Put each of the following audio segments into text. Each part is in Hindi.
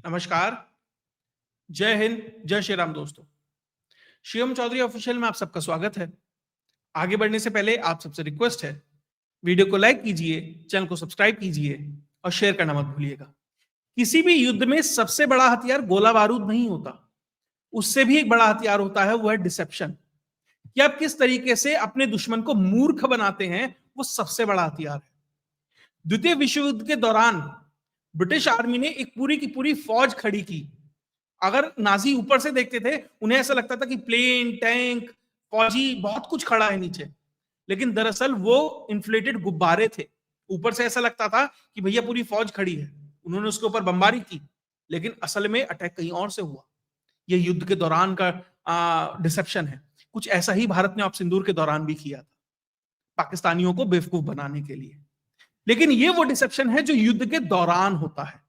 नमस्कार। जय हिंद, जय श्री राम दोस्तों। शिवम चौधरी ऑफिशियल में आप सबका स्वागत है। आगे बढ़ने से पहले आप सबसे रिक्वेस्ट है, वीडियो को लाइक कीजिए, चैनल को सब्सक्राइब कीजिए और शेयर करना मत भूलिएगा। किसी भी युद्ध में सबसे बड़ा हथियार गोला बारूद नहीं होता, उससे भी एक बड़ा हथियार होता है, वो है डिसेप्शन। कि आप किस तरीके से अपने दुश्मन को मूर्ख बनाते हैं, वो सबसे बड़ा हथियार है। द्वितीय विश्व युद्ध के दौरान ब्रिटिश आर्मी ने एक पूरी की पूरी फौज खड़ी की। अगर नाजी ऊपर से देखते थे, उन्हें ऐसा लगता था कि प्लेन, टैंक, फौजी बहुत कुछ खड़ा है नीचे, लेकिन दरअसल वो इन्फ्लेटेड गुब्बारे थे। ऊपर से ऐसा लगता था कि भैया पूरी फौज खड़ी है, उन्होंने उसके ऊपर बमबारी की, लेकिन असल में अटैक कहीं और से हुआ। यह युद्ध के दौरान का डिसेप्शन है। कुछ ऐसा ही भारत ने ऑपरेशन सिंदूर के दौरान भी किया था, पाकिस्तानियों को बेवकूफ बनाने के लिए। लेकिन ये वो डिसेप्शन है जो युद्ध के दौरान होता है।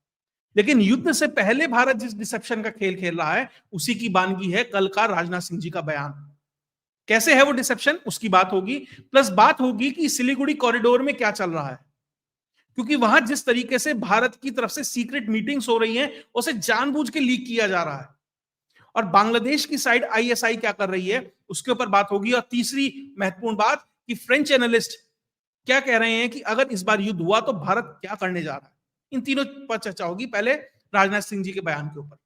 लेकिन युद्ध से पहले भारत जिस डिसेप्शन का खेल खेल रहा है, उसी की बानगी है कल का राजनाथ सिंह जी का बयान। कैसे है वो डिसेप्शन, उसकी बात होगी। प्लस बात होगी कि सिलीगुड़ी कॉरिडोर में क्या चल रहा है, क्योंकि वहां जिस तरीके से भारत की तरफ से सीक्रेट मीटिंग्स हो रही हैं, उसे जानबूझ के लीक किया जा रहा है। और बांग्लादेश की साइड आईएसआई क्या कर रही है, उसके ऊपर बात होगी। और तीसरी महत्वपूर्ण बात कि फ्रेंच एनालिस्ट क्या कह रहे हैं कि अगर इस बार युद्ध हुआ तो भारत क्या करने जा रहा है। इन तीनों पर चर्चा होगी। पहले राजनाथ सिंह जी के बयान के ऊपर।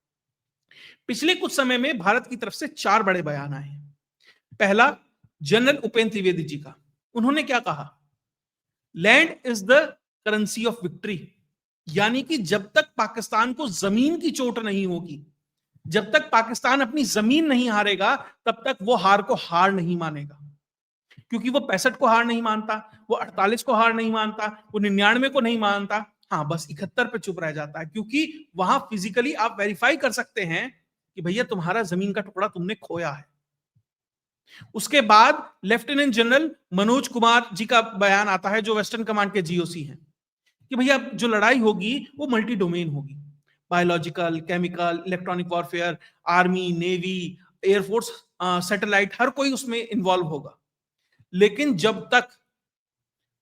पिछले कुछ समय में भारत की तरफ से 4 बड़े बयान आए हैं। पहला, जनरल उपेंद्र त्रिवेदी जी का। उन्होंने क्या कहा, land is the currency of victory. यानी कि जब तक पाकिस्तान को जमीन की चोट नहीं होगी, जब तक पाकिस्तान अपनी जमीन नहीं हारेगा, तब तक वो हार को हार नहीं मानेगा। क्योंकि वो 65 को हार नहीं मानता, वो 48 को हार नहीं मानता, वो 99 को नहीं मानता। हाँ, बस 71 पे चुप रह जाता है, क्योंकि वहां फिजिकली आप वेरीफाई कर सकते हैं कि भैया तुम्हारा जमीन का टुकड़ा तुमने खोया है। उसके बाद लेफ्टिनेंट जनरल मनोज कुमार जी का बयान आता है, जो वेस्टर्न कमांड के जीओसी हैं, कि भैया जो लड़ाई होगी वो मल्टी डोमेन होगी। Biological, chemical, electronic warfare, army, navy, air force, satellite, हर कोई उसमें इन्वॉल्व होगा। लेकिन जब तक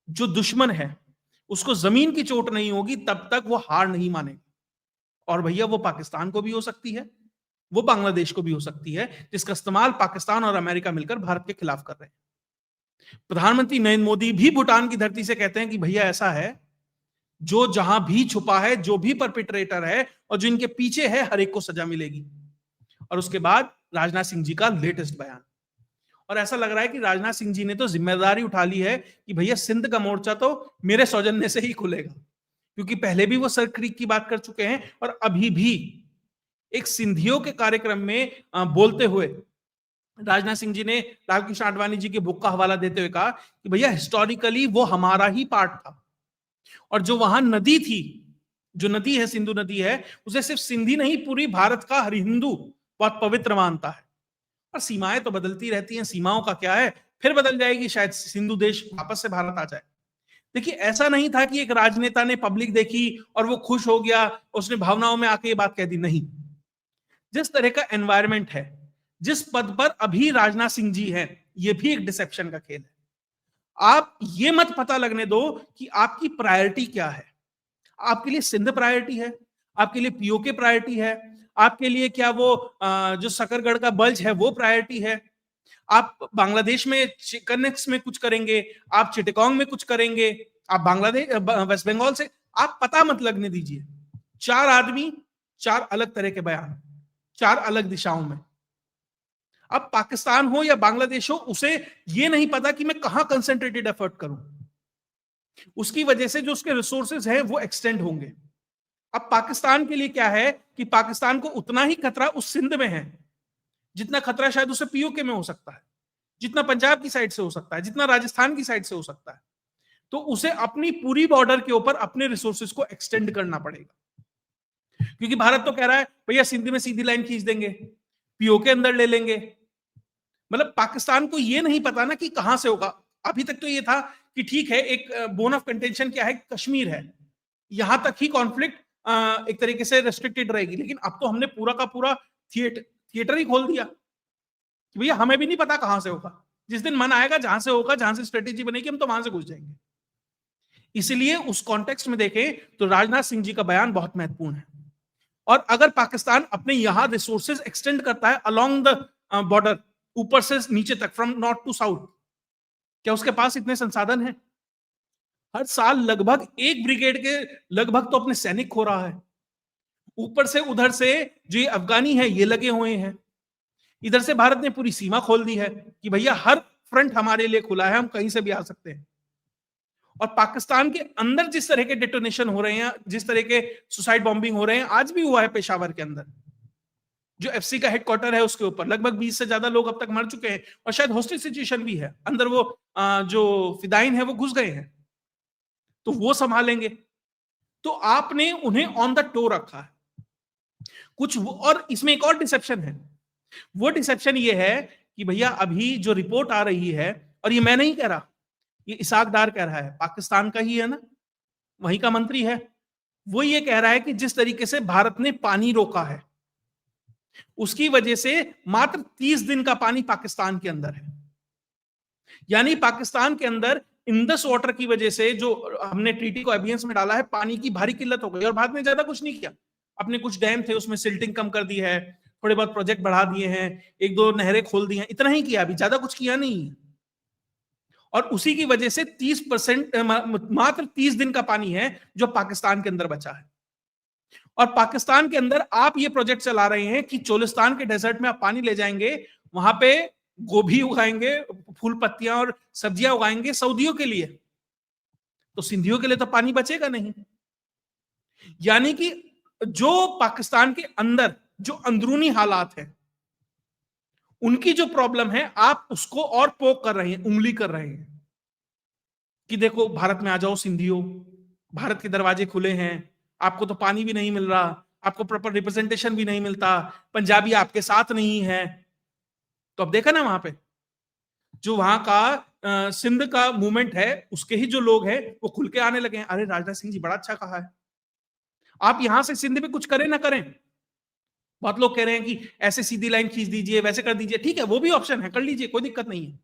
जो दुश्मन है उसको जमीन की चोट नहीं होगी, तब तक वो हार नहीं मानेगा। और भैया वो पाकिस्तान को भी हो सकती है, वो बांग्लादेश को भी हो सकती है, जिसका इस्तेमाल पाकिस्तान और अमेरिका मिलकर भारत के खिलाफ कर रहे हैं। प्रधानमंत्री नरेंद्र मोदी भी भूटान की धरती से कहते हैं कि भैया ऐसा है, जो जहां भी छुपा है, जो भी परपिट्रेटर है और जो इनके पीछे है, हर एक को सजा मिलेगी। और उसके बाद राजनाथ सिंह जी का लेटेस्ट बयान। और ऐसा लग रहा है कि राजनाथ सिंह जी ने तो जिम्मेदारी उठा ली है कि भैया सिंध का मोर्चा तो मेरे सौजन्य से ही खुलेगा, क्योंकि पहले भी वो सर क्रीक की बात कर चुके हैं। और अभी भी एक सिंधियों के कार्यक्रम में बोलते हुए राजनाथ सिंह जी ने लाल कृष्ण आडवाणी जी के बुक का हवाला देते हुए कहा कि भैया हिस्टोरिकली वो हमारा ही पार्ट था, और जो वहां नदी थी, जो नदी है, सिंधु नदी है, उसे सिर्फ सिंधी नहीं, पूरी भारत का हर हिंदू बहुत पवित्र मानता है। और सीमाएं तो बदलती रहती हैं, सीमाओं का क्या है, फिर बदल जाएगी, शायद सिंधु देश वापस से भारत आ जाए। देखिए, ऐसा नहीं था कि एक राजनेता ने पब्लिक देखी और वो खुश हो गया, उसने भावनाओं में आके ये बात कह दी। नहीं, जिस तरह का एनवायरमेंट है, जिस पद पर अभी राजनाथ सिंह जी हैं, ये भी एक डिसेप्शन का खेल है। आप ये मत पता लगने दो कि आपकी प्रायोरिटी क्या है। आपके लिए सिंध प्रायोरिटी है, आपके लिए पीओके प्रायोरिटी है, आपके लिए क्या वो जो सकरगढ़ का बल्ज है वो प्रायोरिटी है, आप बांग्लादेश में चिकनेक्स में कुछ करेंगे, आप चिटगांव में कुछ करेंगे, आप बांग्लादेश वेस्ट बंगाल से, आप पता मत लगने दीजिए। 4 आदमी, 4 अलग तरह के बयान, 4 अलग दिशाओं में। अब पाकिस्तान हो या बांग्लादेश हो, उसे ये नहीं पता कि मैं कहां कंसेंट्रेटेड एफर्ट करूं। उसकी वजह से जो उसके रिसोर्सेज हैं वो एक्सटेंड होंगे। अब पाकिस्तान के लिए क्या है कि पाकिस्तान को उतना ही खतरा उस सिंध में है जितना खतरा शायद उसे पीओके में हो सकता है, जितना पंजाब की साइड से हो सकता है, जितना राजस्थान की साइड से हो सकता है। तो उसे अपनी पूरी बॉर्डर के ऊपर अपने रिसोर्सेज को एक्सटेंड करना पड़ेगा, क्योंकि भारत तो कह रहा है भैया सिंध में सीधी लाइन खींच देंगे, पीओके अंदर ले लेंगे। मतलब पाकिस्तान को यह नहीं पता ना कि कहां से होगा। अभी तक तो यह था कि ठीक है, एक बोन ऑफ कंटेंशन क्या है, कश्मीर है, यहां तक ही कॉन्फ्लिक्ट एक तरीके से रेस्ट्रिक्टेड रहेगी। लेकिन अब तो हमने पूरा का पूरा थिएटर ही खोल दिया कि भैया हमें भी नहीं पता कहां से होगा, जिस दिन मन आएगा, जहां से होगा, जहां से स्ट्रेटेजी बनेगी, हम तो वहां से घुस जाएंगे। इसलिए उस कॉन्टेक्स्ट में देखें तो राजनाथ सिंह जी का बयान बहुत महत्वपूर्ण है। और अगर पाकिस्तान अपने यहां रिसोर्सेज एक्सटेंड करता है अलोंग द बॉर्डर, ऊपर से नीचे तक, फ्रॉम नॉर्थ टू साउथ, क्या उसके पास इतने संसाधन हैं? हर साल लगभग एक ब्रिगेड के लगभग तो अपने सैनिक खो रहा है। ऊपर से उधर से जो ये अफगानी है ये लगे हुए हैं। इधर से भारत ने पूरी सीमा खोल दी है कि भैया हर फ्रंट हमारे लिए खुला है, हम कहीं से भी आ सकते हैं। और पाकिस्तान के अंदर जिस तरह के डेटोनेशन हो रहे हैं, जिस तरह के सुसाइड बॉम्बिंग हो रहे हैं, आज भी हुआ है पेशावर के अंदर, जो एफसी का हेडक्वार्टर है उसके ऊपर लगभग 20 से ज्यादा लोग अब तक मर चुके हैं, और शायद हॉस्टेज सिचुएशन भी है अंदर। वो जो फिदाइन है वो घुस गए हैं, तो वो संभालेंगे। तो आपने उन्हें ऑन द टो रखा है कुछ और इसमें एक और डिसेप्शन है। वो डिसेप्शन ये है कि भैया अभी जो रिपोर्ट आ रही है, और ये मैं नहीं कह रहा, ये इसाक डार कह रहा है, पाकिस्तान का ही है ना, वहीं का मंत्री है, वो ये कह रहा है कि जिस तरीके से भारत ने पानी रोका है उसकी वजह से मात्र 30 दिन का पानी पाकिस्तान के अंदर है। यानी पाकिस्तान के अंदर इंडस वाटर की वजह से जो हमने ट्रीटी को एबियंस में डाला है, पानी की भारी किल्लत हो गई। और भारत ने ज्यादा कुछ नहीं किया, अपने कुछ डैम थे उसमें सिल्टिंग कम कर दी है, थोड़े बहुत प्रोजेक्ट बढ़ा दिए हैं, एक दो नहरें खोल दी हैं, इतना ही किया, अभी ज्यादा कुछ किया नहीं है। और उसी की वजह से 30% मात्र 30 दिन का पानी है जो पाकिस्तान के अंदर बचा है। और पाकिस्तान के अंदर आप ये प्रोजेक्ट चला रहे हैं कि चोलिस्तान के डेजर्ट में आप पानी ले जाएंगे, वहां पे गोभी उगाएंगे, फूल पत्तियां और सब्जियां उगाएंगे सऊदियों के लिए, तो सिंधियों के लिए तो पानी बचेगा नहीं। यानी कि जो पाकिस्तान के अंदर जो अंदरूनी हालात हैं, उनकी जो प्रॉब्लम है, आप उसको और पोक कर रहे हैं, उंगली कर रहे हैं कि देखो भारत में आ जाओ सिंधियों, भारत के दरवाजे खुले हैं, आपको तो पानी भी नहीं मिल रहा, आपको प्रॉपर रिप्रेजेंटेशन भी नहीं मिलता, पंजाबी आपके साथ नहीं है। तो अब देखा ना वहां पे जो वहां का सिंध का मूवमेंट है, उसके ही जो लोग हैं वो खुल के आने लगे हैं, अरे राजनाथ सिंह जी बड़ा अच्छा कहा है, आप यहां से सिंध में कुछ करें ना करें। बहुत लोग कह रहे हैं कि ऐसे सीधी लाइन खींच दीजिए, वैसे कर दीजिए, ठीक है वो भी ऑप्शन है, कर लीजिए, कोई दिक्कत नहीं है।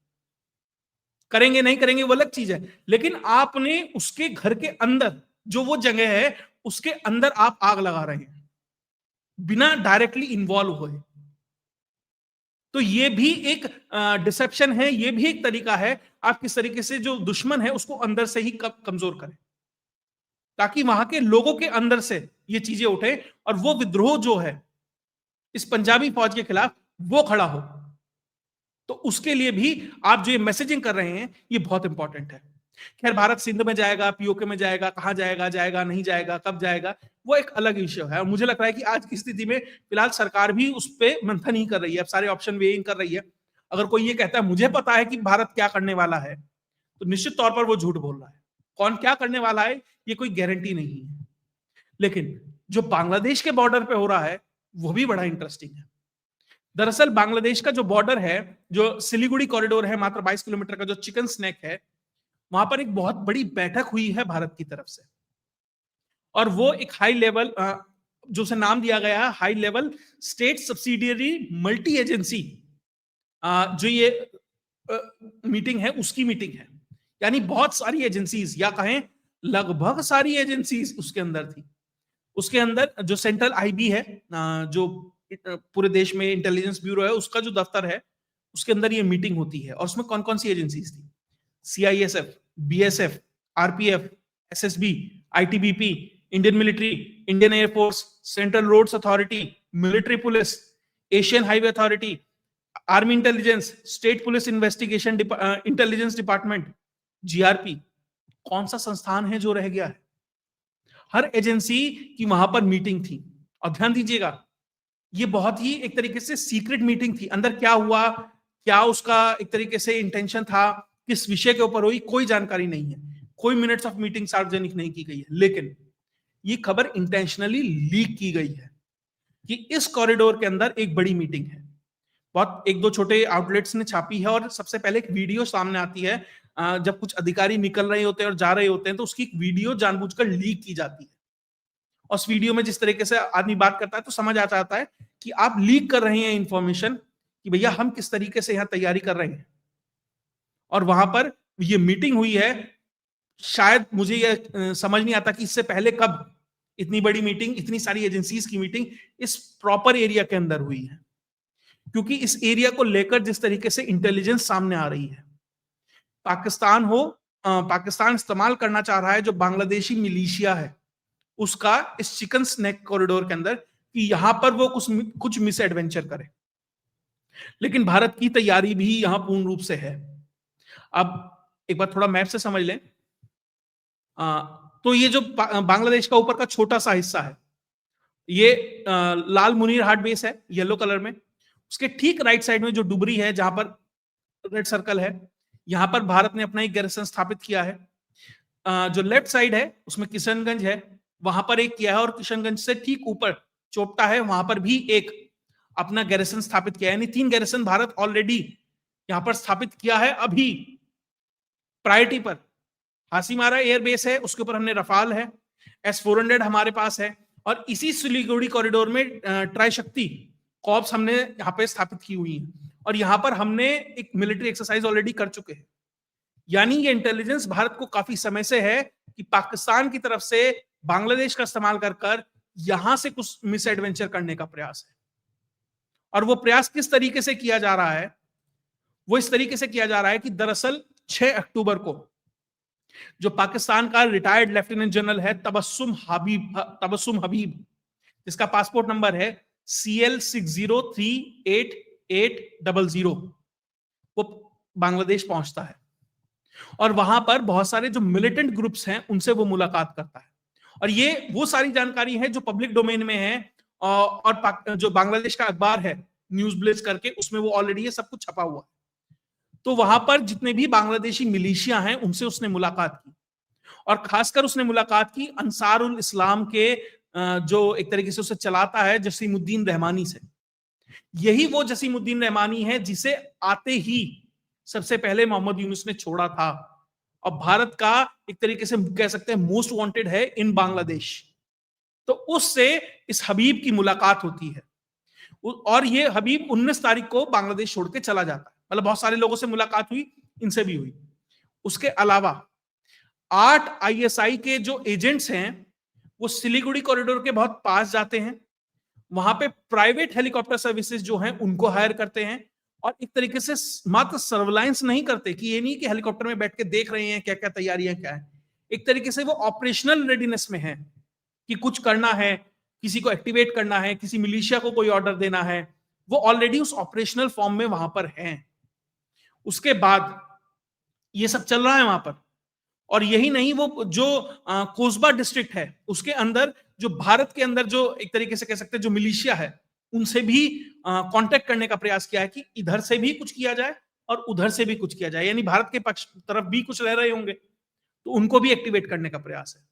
करेंगे नहीं करेंगे वो अलग चीज है, लेकिन आपने उसके घर के अंदर जो वो जगह है उसके अंदर आप आग लगा रहे हैं बिना डायरेक्टली इन्वॉल्व हुए। तो ये भी एक डिसेप्शन है, ये भी एक तरीका है आप किस तरीके से जो दुश्मन है उसको अंदर से ही कमजोर करें, ताकि वहां के लोगों के अंदर से ये चीजें उठे और वो विद्रोह जो है इस पंजाबी फौज के खिलाफ वो खड़ा हो। तो उसके लिए भी आप जो ये मैसेजिंग कर रहे हैं ये बहुत इंपॉर्टेंट है। खैर भारत सिंध में जाएगा, पीओके में जाएगा, कहां जाएगा, जाएगा नहीं जाएगा, कब जाएगा, वो एक अलग विषय है। और मुझे लगता है कि आज की स्थिति में फिलहाल सरकार भी उस पर मंथन ही कर रही है, अब सारे ऑप्शन वेइंग कर रही है। अगर कोई ये कहता है मुझे पता है कि भारत क्या करने वाला है, तो निश्चित तौर पर वो झूठ बोल रहा है। कौन क्या करने वाला है ये कोई गारंटी नहीं है। लेकिन जो बांग्लादेश के बॉर्डर पे हो रहा है वो भी बड़ा इंटरेस्टिंग है। दरअसल बांग्लादेश का जो बॉर्डर है, जो सिलीगुड़ी कॉरिडोर है मात्र 22 किलोमीटर का, जो चिकन स्नैक है, वहां पर एक बहुत बड़ी बैठक हुई है भारत की तरफ से। और वो एक हाई लेवल, जो से नाम दिया गया है high level state subsidiary multi agency, जो ये मीटिंग है उसकी मीटिंग है। यानी बहुत सारी एजेंसीज, या कहें लगभग सारी एजेंसीज उसके अंदर थी। उसके अंदर जो सेंट्रल आईबी है, जो पूरे देश में इंटेलिजेंस ब्यूरो है, उसका जो दफ्तर है उसके अंदर ये मीटिंग होती है। और उसमें कौन कौन सी एजेंसीज थी? CISF, BSF, RPF, SSB, ITBP, Indian military, Indian air force, central roads authority, military police, Asian highway authority, army intelligence, state police investigation intelligence department, GRP. कौन सा संस्थान है जो रह गया है? हर एजेंसी की वहां पर मीटिंग थी। और ध्यान दीजिएगा, ये बहुत ही एक तरीके से सीक्रेट मीटिंग थी। अंदर क्या हुआ, क्या उसका एक तरीके से इंटेंशन था, किस विषय के ऊपर हुई, कोई जानकारी नहीं है। कोई मिनट्स ऑफ मीटिंग सार्वजनिक नहीं की गई है। लेकिन ये खबर इंटेंशनली लीक की गई है कि इस कॉरिडोर के अंदर एक बड़ी मीटिंग है। बहुत एक दो छोटे आउटलेट्स ने छापी है, और सबसे पहले एक वीडियो सामने आती है, जब कुछ अधिकारी निकल रहे होते हैं और जा रहे होते हैं, तो उसकी एक वीडियो जानबूझकर लीक की जाती है। और उस वीडियो में जिस तरीके से आदमी बात करता है तो समझ आ जाता है कि आप लीक कर रहे हैं इंफॉर्मेशन, कि भैया हम किस तरीके से यहां तैयारी कर रहे हैं। और वहां पर ये मीटिंग हुई है, शायद मुझे ये समझ नहीं आता कि इससे पहले कब इतनी बड़ी मीटिंग, इतनी सारी एजेंसीज की मीटिंग इस प्रॉपर एरिया के अंदर हुई है, क्योंकि इस एरिया को लेकर जिस तरीके से इंटेलिजेंस सामने आ रही है, पाकिस्तान इस्तेमाल करना चाह रहा है जो बांग्लादेशी मिलिशिया है उसका इस चिकन स्नैक कॉरिडोर के अंदर, कि यहां पर वो कुछ मिस एडवेंचर करे। लेकिन भारत की तैयारी भी यहां पूर्ण रूप से है। अब एक बार थोड़ा मैप से समझ लें। तो ये जो बांग्लादेश का ऊपर का छोटा सा हिस्सा है, ये लाल मुनीर हाट बेस है येलो कलर में। उसके ठीक राइट साइड में जो डुबरी है, जहां पर रेड सर्कल है, यहां पर भारत ने अपना एक गैरिसन स्थापित किया है। जो लेफ्ट साइड है उसमें किशनगंज है, वहां पर एक किया है, और किशनगंज से ठीक ऊपर चोपटा है, वहां पर भी एक अपना गैरिसन स्थापित किया है। यानी 3 गैरिसन भारत ऑलरेडी यहां पर स्थापित किया है। अभी प्रायोरिटी पर हासीमारा एयरबेस है, उसके ऊपर हमने रफाल है, S-400 हमारे पास है, और इसी सिलीगुड़ी कॉरिडोर में ट्राई शक्ति कॉर्प्स हमने यहाँ पे स्थापित की हुई है, और यहां पर हमने एक मिलिट्री एक्सरसाइज ऑलरेडी कर चुके हैं। यानी ये इंटेलिजेंस भारत को काफी समय से है कि पाकिस्तान की तरफ से बांग्लादेश का इस्तेमाल कर यहां से कुछ मिस एडवेंचर करने का प्रयास है। और वो प्रयास किस तरीके से किया जा रहा है? वो इस तरीके से किया जा रहा है कि दरअसल 6 अक्टूबर को जो पाकिस्तान का रिटायर्ड लेफ्टिनेंट जनरल है तबस्सुम हबीब, जिसका पासपोर्ट नंबर है CL60388800, वो बांग्लादेश पहुंचता है और वहां पर बहुत सारे जो मिलिटेंट ग्रुप्स हैं उनसे वो मुलाकात करता है। और ये वो सारी जानकारी है जो पब्लिक डोमेन में है, और जो बांग्लादेश का अखबार है न्यूज ब्लिट्ज करके, उसमें वो ऑलरेडी ये सब कुछ छपा हुआ है। तो वहां पर जितने भी बांग्लादेशी मिलिशिया हैं उनसे उसने मुलाकात की, और खासकर उसने मुलाकात की अंसारुल इस्लाम के जो एक तरीके से उसे चलाता है जसीमुद्दीन रहमानी से। यही वो जसीमुद्दीन रहमानी है जिसे आते ही सबसे पहले मोहम्मद यूनुस ने छोड़ा था, और भारत का एक तरीके से कह सकते हैं मोस्ट वांटेड है इन बांग्लादेश। तो उससे इस हबीब की मुलाकात होती है, और ये हबीब 19 तारीख को बांग्लादेश छोड़ के चला जाता है। मतलब बहुत सारे लोगों से मुलाकात हुई, इनसे भी हुई। उसके अलावा 8 ISI के जो एजेंट्स हैं वो सिलीगुड़ी कॉरिडोर के बहुत पास जाते हैं, वहां पे प्राइवेट हेलीकॉप्टर सर्विसेज जो हैं उनको हायर करते हैं, और एक तरीके से मात्र सर्वेलांस नहीं करते, कि ये नहीं कि हेलीकॉप्टर में बैठ के देख रहे हैं क्या क्या तैयारियां क्या है। एक तरीके से वो ऑपरेशनल रेडीनेस में है कि कुछ करना है, किसी को एक्टिवेट करना है, किसी मिलिशिया को कोई ऑर्डर देना है, वो ऑलरेडी उस ऑपरेशनल फॉर्म में वहां पर हैं। उसके बाद ये सब चल रहा है वहां पर। और यही नहीं, वो जो कोसबा डिस्ट्रिक्ट है उसके अंदर जो भारत के अंदर जो एक तरीके से कह सकते हैं जो मिलिशिया है, उनसे भी कांटेक्ट करने का प्रयास किया है कि इधर से भी कुछ किया जाए और उधर से भी कुछ किया जाए। यानी भारत के पक्ष तरफ भी कुछ रह रहे होंगे तो उनको भी एक्टिवेट करने का प्रयास है।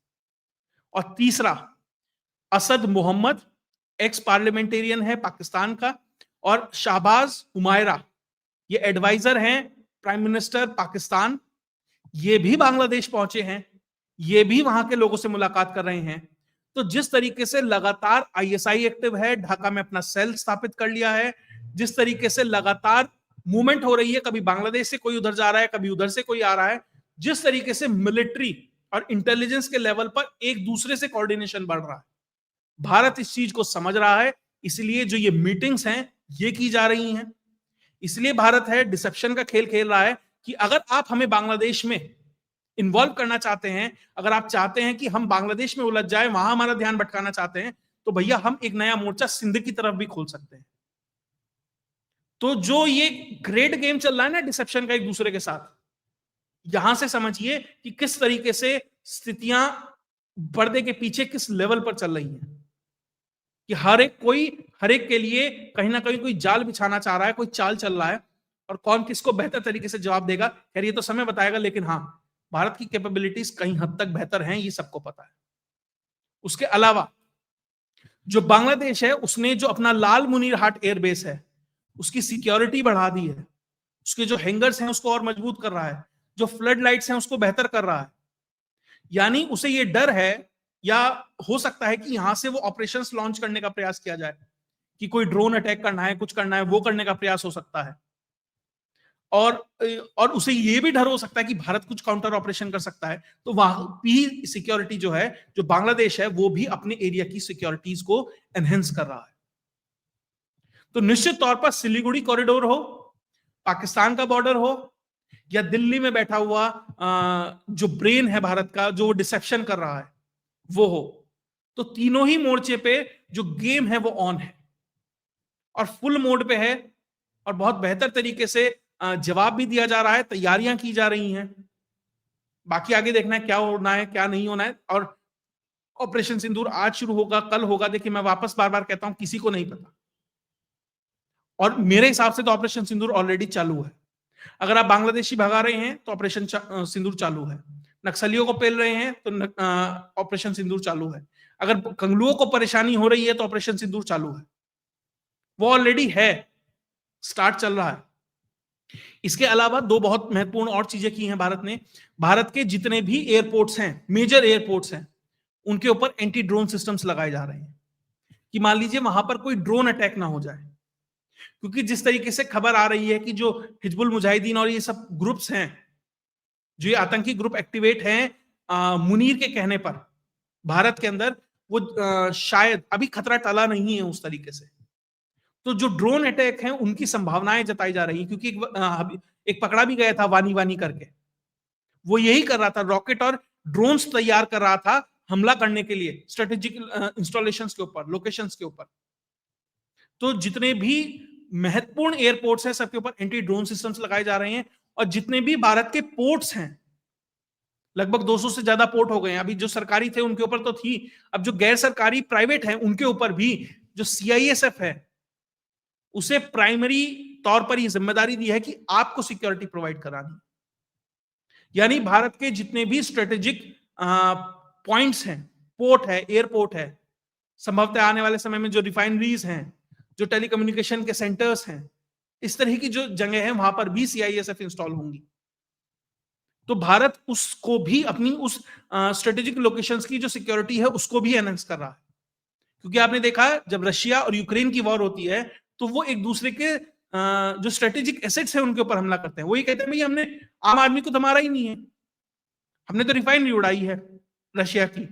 और तीसरा, असद मोहम्मद एक्स पार्लियामेंटेरियन है पाकिस्तान का, और शाहबाज हुमायरा ये एडवाइजर हैं प्राइम मिनिस्टर पाकिस्तान, ये भी बांग्लादेश पहुंचे हैं, ये भी वहां के लोगों से मुलाकात कर रहे हैं। तो जिस तरीके से लगातार ISI एक्टिव है, ढाका में अपना सेल स्थापित कर लिया है, जिस तरीके से लगातार मूवमेंट हो रही है, कभी बांग्लादेश से कोई उधर जा रहा है, कभी उधर से कोई आ रहा है, जिस तरीके से मिलिट्री और इंटेलिजेंस के लेवल पर एक दूसरे से कोऑर्डिनेशन बढ़ रहा है, भारत इस चीज को समझ रहा है। इसलिए जो ये मीटिंग्स हैं ये की जा रही हैं। इसलिए भारत है डिसेप्शन का खेल खेल रहा है कि अगर आप हमें बांग्लादेश में इन्वॉल्व करना चाहते हैं, अगर आप चाहते हैं कि हम बांग्लादेश में उलझ जाए, वहां हमारा ध्यान भटकाना चाहते हैं, तो भैया हम एक नया मोर्चा सिंध की तरफ भी खोल सकते हैं। तो जो ये ग्रेट गेम चल रहा है ना डिसेप्शन का एक दूसरे के साथ, यहां से समझिए कि किस तरीके से स्थितियां पर्दे के पीछे किस लेवल पर चल रही हैं, कि हर एक के लिए कहीं ना कहीं कोई जाल बिछाना चाह रहा है, कोई चाल चल रहा है, और कौन किसको बेहतर तरीके से जवाब देगा, खैर ये तो समय बताएगा। लेकिन हाँ, भारत की कैपेबिलिटीज कहीं हद तक बेहतर हैं, ये सबको पता है। उसके अलावा जो बांग्लादेश है उसने जो अपना लाल मुनीर हाट एयरबेस है उसकी सिक्योरिटी बढ़ा दी है, उसके जो हैंगर्स हैं उसको और मजबूत कर रहा है, जो फ्लड लाइट्स हैं उसको बेहतर कर रहा है। यानी उसे ये डर है, या हो सकता है कि यहां से वो ऑपरेशंस लॉन्च करने का प्रयास किया जाए, कि कोई ड्रोन अटैक करना है, कुछ करना है, वो करने का प्रयास हो सकता है। और उसे ये भी डर हो सकता है कि भारत कुछ काउंटर ऑपरेशन कर सकता है, तो वहां भी सिक्योरिटी जो है, जो बांग्लादेश है, वो भी अपने एरिया की सिक्योरिटीज को एनहेंस कर रहा है। तो निश्चित तौर पर सिलीगुड़ी कॉरिडोर हो, पाकिस्तान का बॉर्डर हो, या दिल्ली में बैठा हुआ जो ब्रेन है भारत का, जो डिसेप्शन कर रहा है, वो हो, तो तीनों ही मोर्चे पे जो गेम है वो ऑन है और फुल मोड पे है, और बहुत बेहतर तरीके से जवाब भी दिया जा रहा है, तैयारियां की जा रही हैं। बाकी आगे देखना है क्या होना है, क्या नहीं होना है। और ऑपरेशन सिंदूर आज शुरू होगा, कल होगा, देखिए मैं वापस बार बार कहता हूं, किसी को नहीं पता। और मेरे हिसाब से तो ऑपरेशन सिंदूर ऑलरेडी चालू है। अगर आप बांग्लादेशी भगा रहे हैं तो ऑपरेशन सिंदूर चालू है, नक्सलियों को पेल रहे हैं तो ऑपरेशन सिंदूर चालू है, अगर कंगलुओं को परेशानी हो रही है तो ऑपरेशन सिंदूर चालू है, वो ऑलरेडी है, स्टार्ट चल रहा है। इसके अलावा दो बहुत महत्वपूर्ण और चीजें की हैं भारत ने। भारत के जितने भी एयरपोर्ट्स हैं, मेजर एयरपोर्ट्स हैं, उनके ऊपर एंटी ड्रोन सिस्टम्स लगाए जा रहे हैं कि मान लीजिए वहां पर कोई ड्रोन अटैक ना हो जाए। क्योंकि जिस तरीके से खबर आ रही है कि जो हिजबुल मुजाहिदीन और ये सब ग्रुप्स हैं, जो ये आतंकी ग्रुप एक्टिवेट हैं मुनीर के कहने पर भारत के अंदर, वो शायद अभी खतरा टला नहीं है उस तरीके से। तो जो ड्रोन अटैक हैं उनकी संभावनाएं जताई जा रही हैं, क्योंकि एक पकड़ा भी गया था वानी वानी करके, वो यही कर रहा था, रॉकेट और ड्रोन्स तैयार कर रहा था हमला करने के लिए स्ट्रेटेजिक इंस्टॉलेशंस के ऊपर, लोकेशंस के ऊपर। तो जितने भी महत्वपूर्ण एयरपोर्ट्स हैं सबके ऊपर एंटी ड्रोन सिस्टम्स लगाए जा रहे हैं। और जितने भी भारत के पोर्ट्स हैं, लगभग 200 से ज्यादा पोर्ट हो गए हैं, अभी जो सरकारी थे उनके ऊपर तो थी, अब जो गैर सरकारी प्राइवेट हैं उनके ऊपर भी जो सीआईएसएफ है उसे प्राइमरी तौर पर यह जिम्मेदारी दी है कि आपको सिक्योरिटी प्रोवाइड करानी। यानी भारत के जितने भी स्ट्रेटेजिक पॉइंट्स हैं, पोर्ट है, एयरपोर्ट है, संभवतः आने वाले समय में जो रिफाइनरीज हैं, जो टेलीकम्युनिकेशन के सेंटर्स हैं, इस तरह की जो जगह है वहां पर भी सीआईएसएफ इंस्टॉल होंगी। तो भारत उसको भी अपनी उस स्ट्रेटेजिक लोकेशंस की जो सिक्योरिटी है उसको भी एनहेंस कर रहा है। क्योंकि आपने देखा जब रशिया और यूक्रेन की वॉर होती है तो वो एक दूसरे के जो स्ट्रेटेजिक एसेट्स है उनके ऊपर हमला करते हैं। वो ये कहते हैं भाई हमने आम आदमी को तो मारा ही नहीं है, हमने तो रिफाइनरी उड़ाई है रशिया की,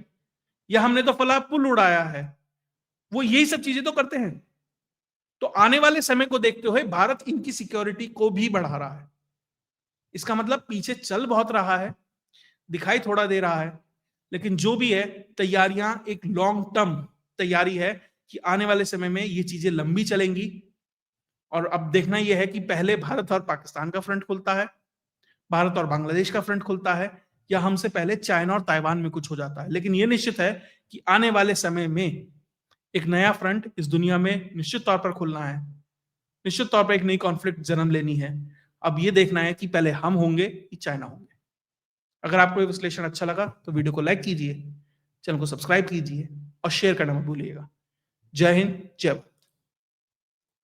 या हमने तो फला पुल उड़ाया है। वो यही सब चीजें तो करते हैं। तो आने वाले समय को देखते हुए भारत इनकी सिक्योरिटी को भी बढ़ा रहा है। इसका मतलब पीछे चल बहुत रहा है, दिखाई थोड़ा दे रहा है, लेकिन जो भी है तैयारियां एक लॉन्ग टर्म तैयारी है कि आने वाले समय में ये चीजें लंबी चलेंगी। और अब देखना यह है कि पहले भारत और पाकिस्तान का फ्रंट खुलता है, भारत और बांग्लादेश का फ्रंट खुलता है, या हमसे पहले चाइना और ताइवान में कुछ हो जाता है। लेकिन यह निश्चित है कि आने वाले समय में एक नया फ्रंट इस दुनिया में निश्चित तौर पर खुलना है, निश्चित तौर पर एक नई कॉन्फ्लिक्ट जन्म लेनी है। अब यह देखना है कि पहले हम होंगे कि चाइना होंगे। अगर आपको ये विश्लेषण अच्छा लगा तो वीडियो को लाइक कीजिए, चैनल को सब्सक्राइब कीजिए और शेयर करना मत भूलिएगा। जय हिंद, जय भारत।